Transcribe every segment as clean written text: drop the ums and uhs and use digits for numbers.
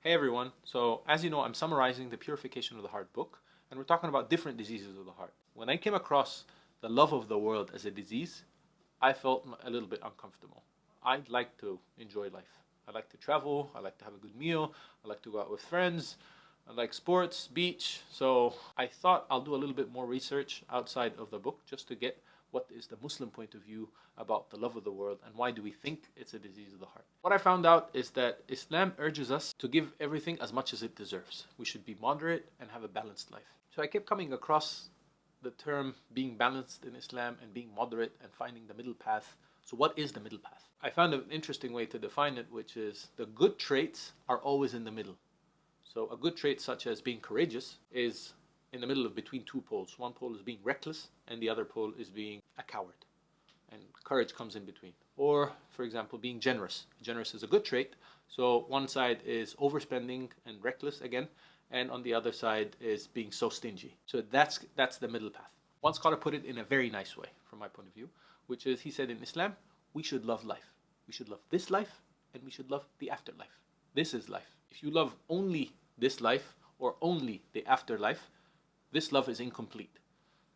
Hey everyone, so as you know, I'm summarizing the Purification of the Heart book, and we're talking about different diseases of the heart. When I came across the love of the world as a disease, I felt a little bit uncomfortable. I'd like to enjoy life. I like to travel, I like to have a good meal, I like to go out with friends, I like sports, beach. So I thought I'll do a little bit more research outside of the book just to get what is the Muslim point of view about the love of the world and why do we think it's a disease of the heart. What I found out is that Islam urges us to give everything as much as it deserves. We should be moderate and have a balanced life. So I kept coming across the term being balanced in Islam and being moderate and finding the middle path. So what is the middle path? I found an interesting way to define it, which is the good traits are always in the middle. So a good trait such as being courageous is in the middle of between two poles. One pole is being reckless and the other pole is being a coward. And courage comes in between. Or, for example, being generous. Generous is a good trait. So one side is overspending and reckless again, and on the other side is being so stingy. So that's the middle path. One scholar put it in a very nice way, from my point of view, which is he said in Islam, we should love life. We should love this life, and we should love the afterlife. This is life. If you love only this life or only the afterlife, this love is incomplete.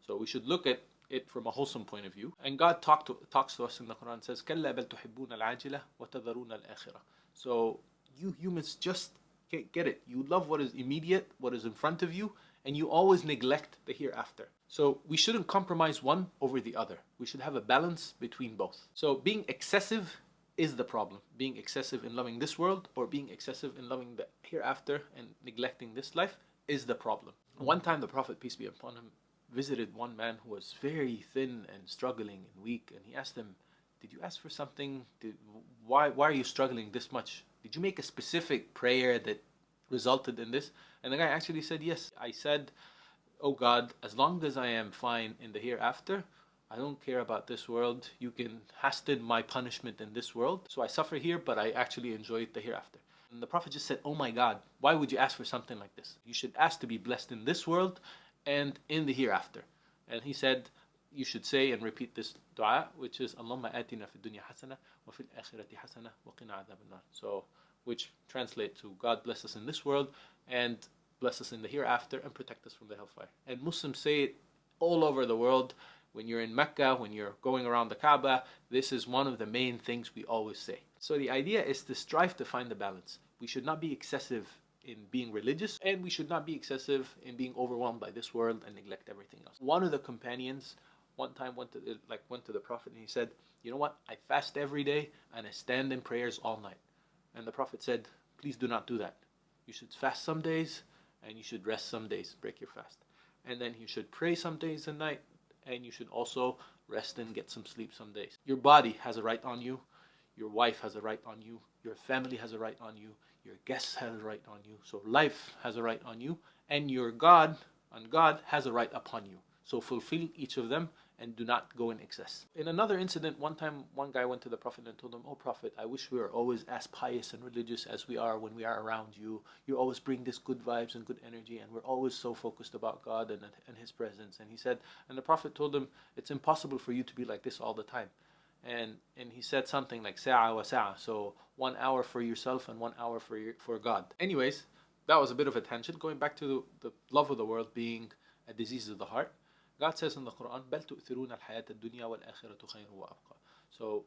So we should look at it from a wholesome point of view. And God talks to us in the Quran and says, كَلَّا بَلْ تُحِبُّونَ الْعَاجِلَةَ وَتَذَرُونَ الْآخِرَةَ. So you humans just get it. You love what is immediate, what is in front of you, and you always neglect the hereafter. So we shouldn't compromise one over the other. We should have a balance between both. So being excessive is the problem. Being excessive in loving this world or being excessive in loving the hereafter and neglecting this life is the problem. One time the Prophet, peace be upon him, visited one man who was very thin and struggling and weak, and he asked him, did you ask for something? Why are you struggling this much? Did you make a specific prayer that resulted in this? And the guy actually said, yes. I said, oh God, as long as I am fine in the hereafter, I don't care about this world. You can hasten my punishment in this world. So I suffer here, but I actually enjoy the hereafter. And the Prophet just said, oh my God, why would you ask for something like this? You should ask to be blessed in this world and in the hereafter. And he said, you should say and repeat this dua, which is Allahumma atina fi dunya hasana wa fil akhirati hasana wa qina adhab an-nar. So, which translate to God bless us in this world and bless us in the hereafter and protect us from the hellfire. And Muslims say it all over the world. When you're in Mecca, when you're going around the Kaaba, this is one of the main things we always say. So the idea is to strive to find the balance. We should not be excessive in being religious, and we should not be excessive in being overwhelmed by this world and neglect everything else. One of the companions one time went to the Prophet and he said, you know what, I fast every day and I stand in prayers all night. And the Prophet said, please do not do that. You should fast some days and you should rest some days, break your fast. And then you should pray some days and night, and you should also rest and get some sleep some days. Your body has a right on you, your wife has a right on you, your family has a right on you, your guests have a right on you. So life has a right on you, and your God has a right upon you. So fulfill each of them and do not go in excess. In another incident, one time one guy went to the Prophet and told him, oh Prophet, I wish we were always as pious and religious as we are when we are around you. You always bring this good vibes and good energy, and we're always so focused about God and His presence. And he said, and the Prophet told him, it's impossible for you to be like this all the time. And he said something like sa'a wa sa'a, so 1 hour for yourself and 1 hour for God. Anyways, that was a bit of a tangent. Going back to the love of the world being a disease of the heart, God says in the Quran, بَلْ تُؤْثِرُونَ الْحَيَاةَ الدُّنْيَا وَالْآخِرَةُ خَيْرٌ وَأَبْقَى. So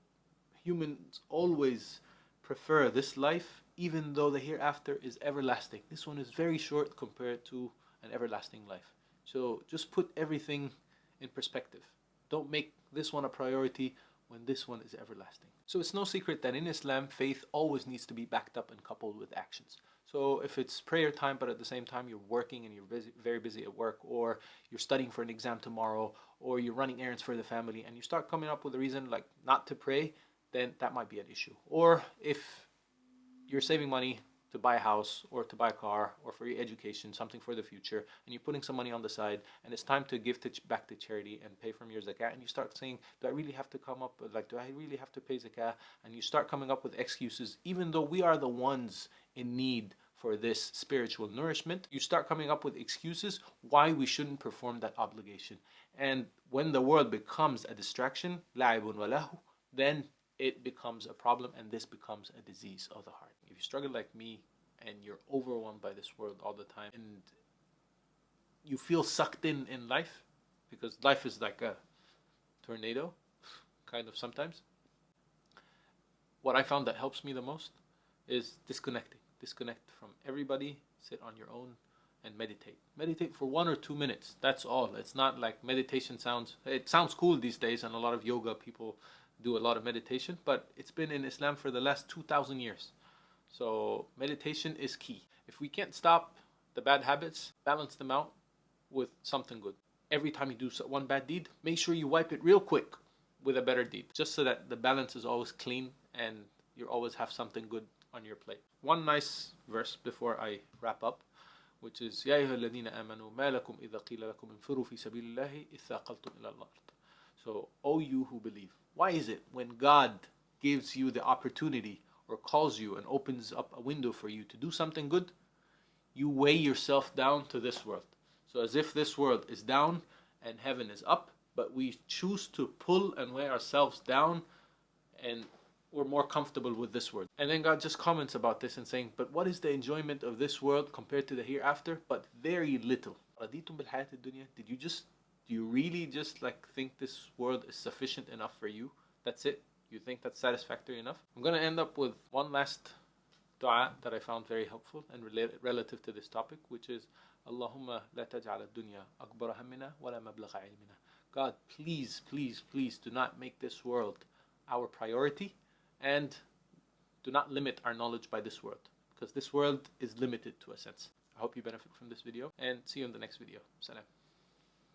humans always prefer this life even though the hereafter is everlasting. This one is very short compared to an everlasting life. So just put everything in perspective. Don't make this one a priority when this one is everlasting. So it's no secret that in Islam, faith always needs to be backed up and coupled with actions. So if it's prayer time, but at the same time you're working and you're busy, very busy at work, or you're studying for an exam tomorrow, or you're running errands for the family, and you start coming up with a reason like not to pray, then that might be an issue. Or if you're saving money to buy a house or to buy a car or for your education, something for the future, and you're putting some money on the side, and it's time to give back to charity and pay from your zakah, and you start saying, do I really have to come up with, do I really have to pay zakah? And you start coming up with excuses, even though we are the ones in need for this spiritual nourishment. You start coming up with excuses why we shouldn't perform that obligation. And when the world becomes a distraction, لَعِبٌ وَلَهُ, then it becomes a problem, and this becomes a disease of the heart. If you struggle like me, and you're overwhelmed by this world all the time, and you feel sucked in life, because life is like a tornado, kind of sometimes. What I found that helps me the most is disconnecting. Disconnect from everybody, sit on your own, and meditate. Meditate for 1 or 2 minutes. That's all. It's not like meditation it sounds cool these days, and a lot of yoga people do a lot of meditation, but it's been in Islam for the last 2,000 years. So meditation is key. If we can't stop the bad habits, balance them out with something good. Every time you do one bad deed, make sure you wipe it real quick with a better deed, just so that the balance is always clean and you always have something good on your plate. One nice verse before I wrap up, which is يا أيها الذين آمنوا ما لكم إذا قيل لكم انفروا في سبيل الله إذ ثاقلتم إلى الأرض. So, O you who believe, why is it when God gives you the opportunity or calls you and opens up a window for you to do something good, you weigh yourself down to this world? So as if this world is down and heaven is up, but we choose to pull and weigh ourselves down, and we're more comfortable with this world. And then God just comments about this and saying, but what is the enjoyment of this world compared to the hereafter? But very little. Do you really just like think this world is sufficient enough for you? That's it? You think that's satisfactory enough? I'm going to end up with one last dua that I found very helpful and relative to this topic, which is Allahumma la taj'al ad-dunya akbara hammina wa la mablagha ilmina. God, please, please, please do not make this world our priority, and do not limit our knowledge by this world, because this world is limited to a sense. I hope you benefit from this video, and see you in the next video. Salam.